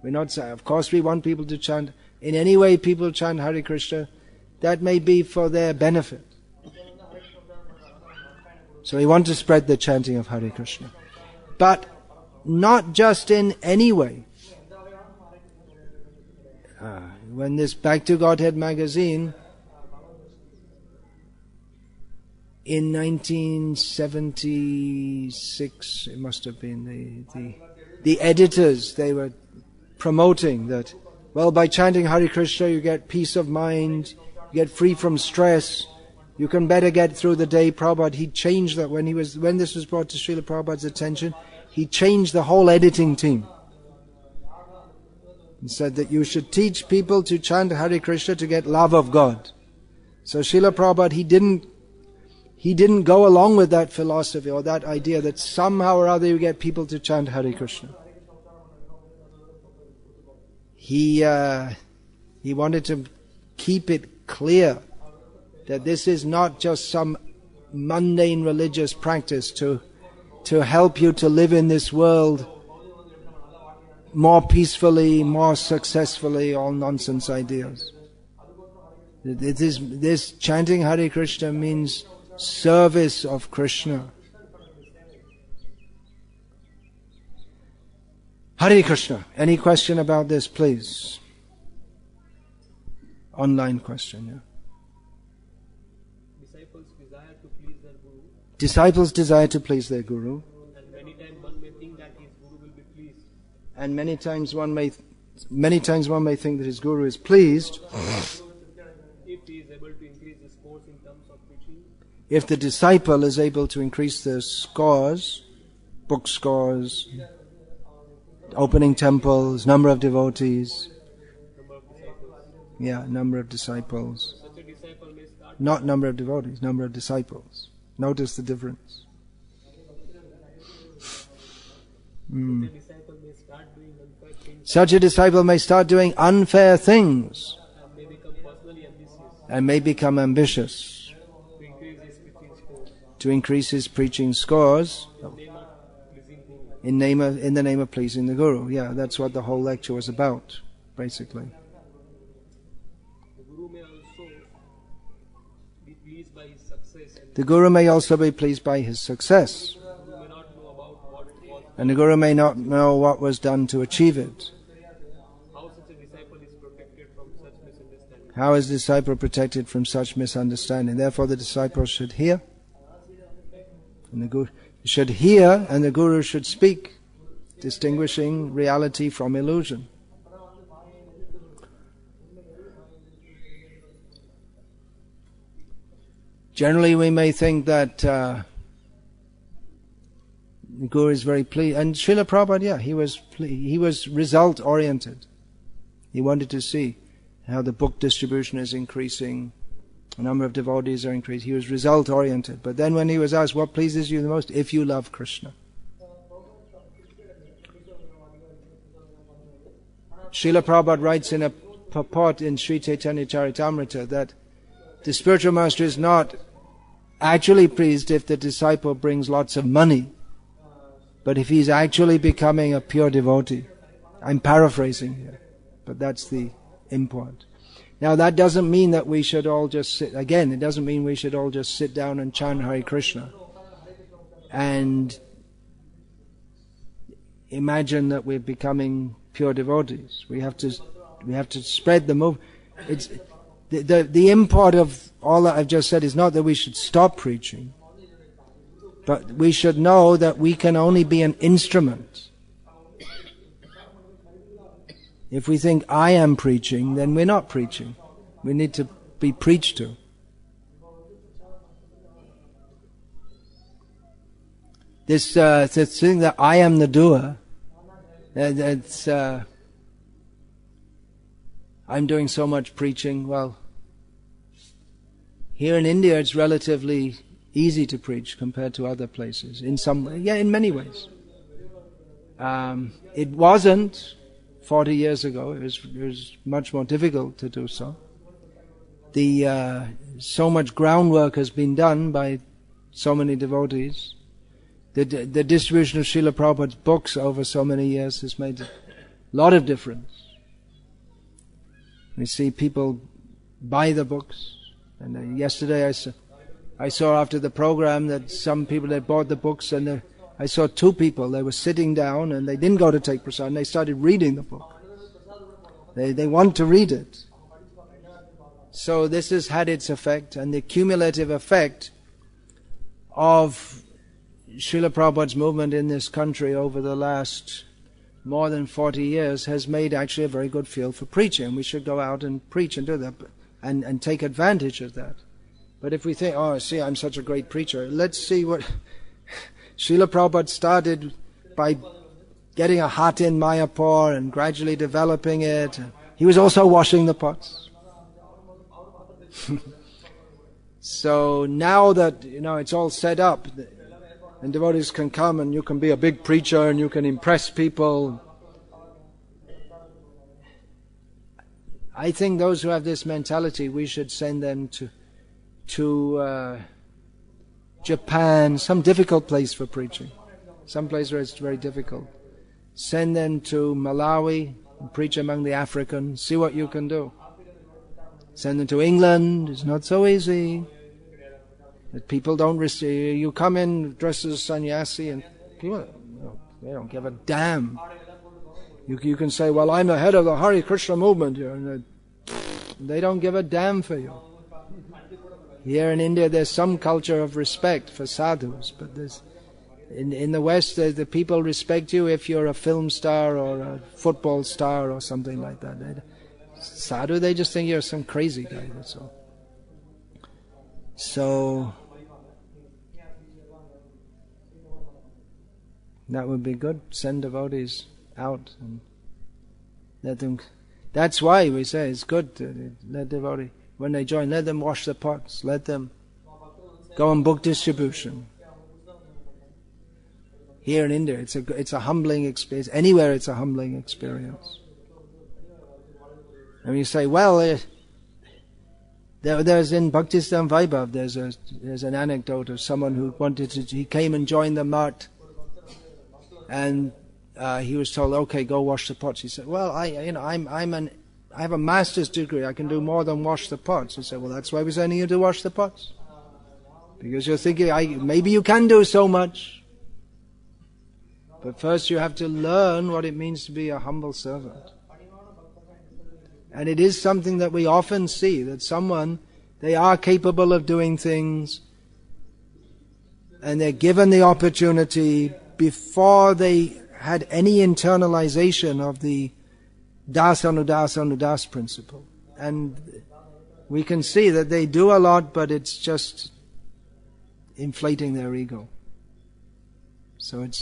We're not saying, of course we want people to chant, in any way people chant Hare Krishna, that may be for their benefit. So he wanted to spread the chanting of Hare Krishna. But not just in any way. When this Back to Godhead magazine in 1976, it must have been, the editors, they were promoting that, well, by chanting Hare Krishna you get peace of mind, you get free from stress, you can better get through the day. Prabhupada, he changed that when this was brought to Srila Prabhupada's attention, he changed the whole editing team. He said that you should teach people to chant Hare Krishna to get love of God. So Srila Prabhupada, he didn't go along with that philosophy or that idea that somehow or other you get people to chant Hare Krishna. He wanted to keep it clear that this is not just some mundane religious practice to help you to live in this world more peacefully, more successfully, all nonsense ideas. This chanting Hare Krishna means service of Krishna. Hare Krishna. Any question about this, please? Online question, yeah. Disciples desire to please their Guru. And many times one may think that his Guru will be pleased. And many times one may think that his Guru is pleased. If he is able to increase the scores in terms of preaching. If the disciple is able to increase the scores, book scores, opening temples, number of devotees. Number of disciples. Such a disciple may start. Not number of devotees, number of disciples. Notice the difference. Such a disciple may start doing unfair things and may become ambitious to increase his preaching scores in the name of pleasing the Guru. Yeah, that's what the whole lecture was about, basically. The Guru may also be pleased by his success. And the Guru may not know what was done to achieve it. How is the disciple protected from such misunderstanding? Therefore the disciple should hear. And the Guru should hear and the Guru should speak, distinguishing reality from illusion. Generally, we may think that the Guru is very pleased, and Srila Prabhupada, he was result-oriented. He wanted to see how the book distribution is increasing, the number of devotees are increasing. He was result-oriented. But then when he was asked, what pleases you the most? If you love Krishna. Srila Prabhupada writes in a purport in Sri Chaitanya Charitamrita that the spiritual master is not actually pleased if the disciple brings lots of money, but if he's actually becoming a pure devotee. I'm paraphrasing here, but that's the import. Now that doesn't mean that we should all just sit down and chant Hare Krishna and imagine that we're becoming pure devotees. We have to spread the move. It's the import of all that I've just said is not that we should stop preaching, but we should know that we can only be an instrument. If we think I am preaching, then we're not preaching. We need to be preached to. This thing that I am the doer, I'm doing so much preaching. Well, here in India it's relatively easy to preach compared to other places. In many ways. It wasn't 40 years ago. It was much more difficult to do so. So much groundwork has been done by so many devotees. The distribution of Srila Prabhupada's books over so many years has made a lot of difference. We see people buy the books. And yesterday I saw after the program that some people had bought the books, and I saw two people, they were sitting down and they didn't go to take prasad, and they started reading the book. They want to read it. So this has had its effect, and the cumulative effect of Srila Prabhupada's movement in this country over the last more than 40 years has made actually a very good field for preaching. We should go out and preach and do that, and take advantage of that. But if we think, oh, see, I'm such a great preacher, let's see what Srila Prabhupada started by getting a hut in Mayapur and gradually developing it. He was also washing the pots. So now that, it's all set up, and devotees can come and you can be a big preacher and you can impress people. I think those who have this mentality, we should send them to Japan, some difficult place for preaching, some place where it's very difficult. Send them to Malawi and preach among the Africans, see what you can do. Send them to England, it's not so easy. That people don't receive, you come in dressed as a sannyasi and people, they don't give a damn. You can say, well, I'm the head of the Hare Krishna movement here, and they don't give a damn for you. Here in India there's some culture of respect for sadhus, but in the West the people respect you if you're a film star or a football star or something like that. Sadhu, they just think you're some crazy guy, that's all. So that would be good. Send devotees out and let them. That's why we say it's good to let devotees, when they join, let them wash the pots, let them go on book distribution. Here in India, it's a humbling experience. Anywhere it's a humbling experience. And you say, well, there's in Bhakti-Siddhanta Vaibhav, there's an anecdote of someone who he came and joined the Mart, and he was told, okay, go wash the pots. He said, well, I have a master's degree, I can do more than wash the pots. He said, well, that's why we're sending you to wash the pots. Because you're thinking, maybe you can do so much. But first you have to learn what it means to be a humble servant. And it is something that we often see, that they are capable of doing things, and they're given the opportunity before they had any internalization of the das anudas principle. And we can see that they do a lot, but it's just inflating their ego. So it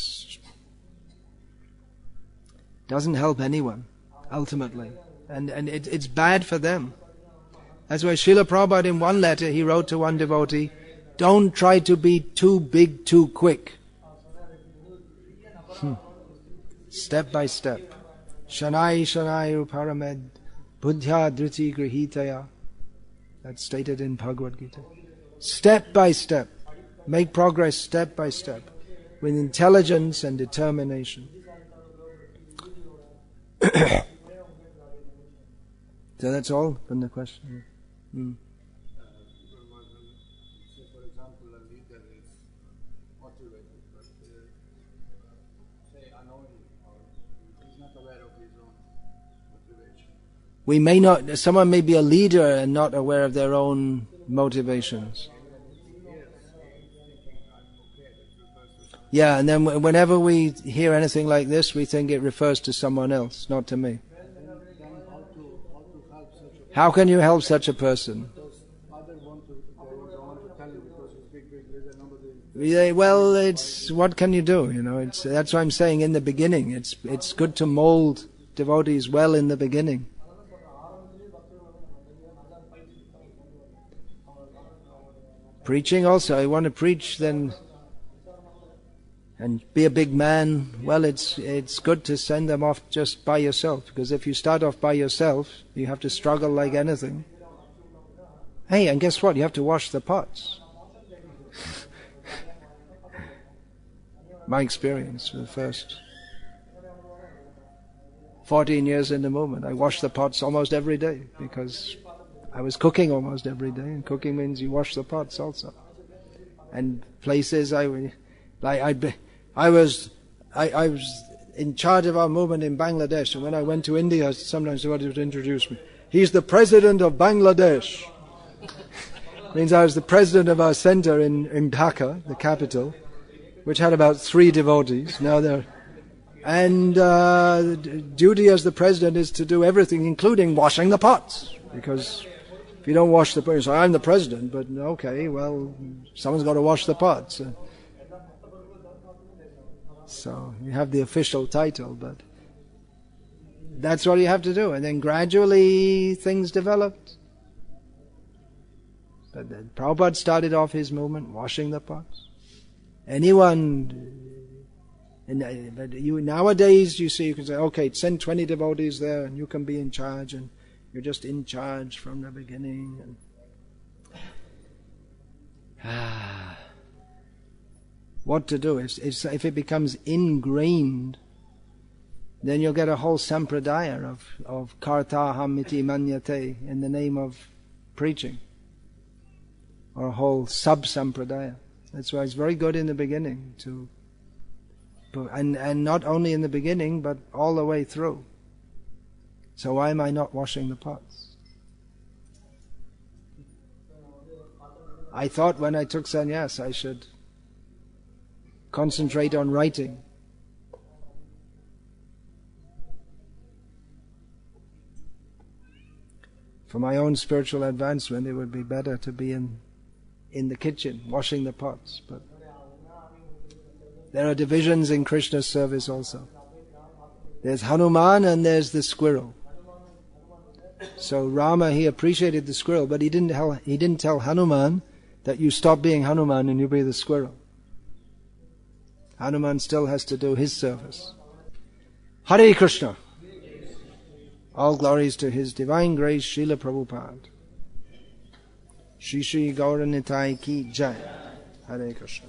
doesn't help anyone, ultimately. And it's bad for them. That's why Srila Prabhupada, in one letter, he wrote to one devotee, don't try to be too big too quick. Step by step. Shanai Shanai Uparamed Buddhya Dhriti Grihitaya. That's stated in Bhagavad-gita. Step by step. Make progress step by step. With intelligence and determination. So that's all from the question. For example, a leader is motivated, but say unknowingly, or he's not aware of his own motivation. Someone may be a leader and not aware of their own motivations. Yeah, and then whenever we hear anything like this, we think it refers to someone else, not to me. How can you help such a person? Well, what can you do? That's why I'm saying in the beginning. It's good to mold devotees well in the beginning. Preaching also. I want to preach then and be a big man. Well, it's good to send them off just by yourself, because if you start off by yourself, you have to struggle like anything. Hey, and guess what? You have to wash the pots. My experience for the first 14 years in the movement, I washed the pots almost every day, because I was cooking almost every day, and cooking means you wash the pots also. and places I was in charge of our movement in Bangladesh, and when I went to India, sometimes they wanted to introduce me. He's the president of Bangladesh. Means I was the president of our center in Dhaka, the capital, which had about 3 devotees. Now there, and the duty as the president is to do everything, including washing the pots, because if you don't wash the pots, so I'm the president, but okay, well, someone's got to wash the pots. So you have the official title, but that's what you have to do. And then gradually things developed. But then Prabhupada started off his movement washing the pots. Nowadays you see, you can say, okay, send 20 devotees there and you can be in charge, and you're just in charge from the beginning. What to do? If it becomes ingrained, then you'll get a whole sampradaya of kartaham iti manyate in the name of preaching, or a whole sub-sampradaya. That's why it's very good in the beginning and not only in the beginning, but all the way through. So why am I not washing the pots? I thought when I took sannyas I should concentrate on writing. For my own spiritual advancement, it would be better to be in the kitchen, washing the pots. But there are divisions in Krishna's service also. There's Hanuman and there's the squirrel. So Rama, he appreciated the squirrel, but he didn't tell Hanuman that you stop being Hanuman and you be the squirrel. Hanuman still has to do his service. Hare Krishna. All glories to His Divine Grace, Srila Prabhupada. Shri Shri Gaura Nitai Ki Jai. Hare Krishna.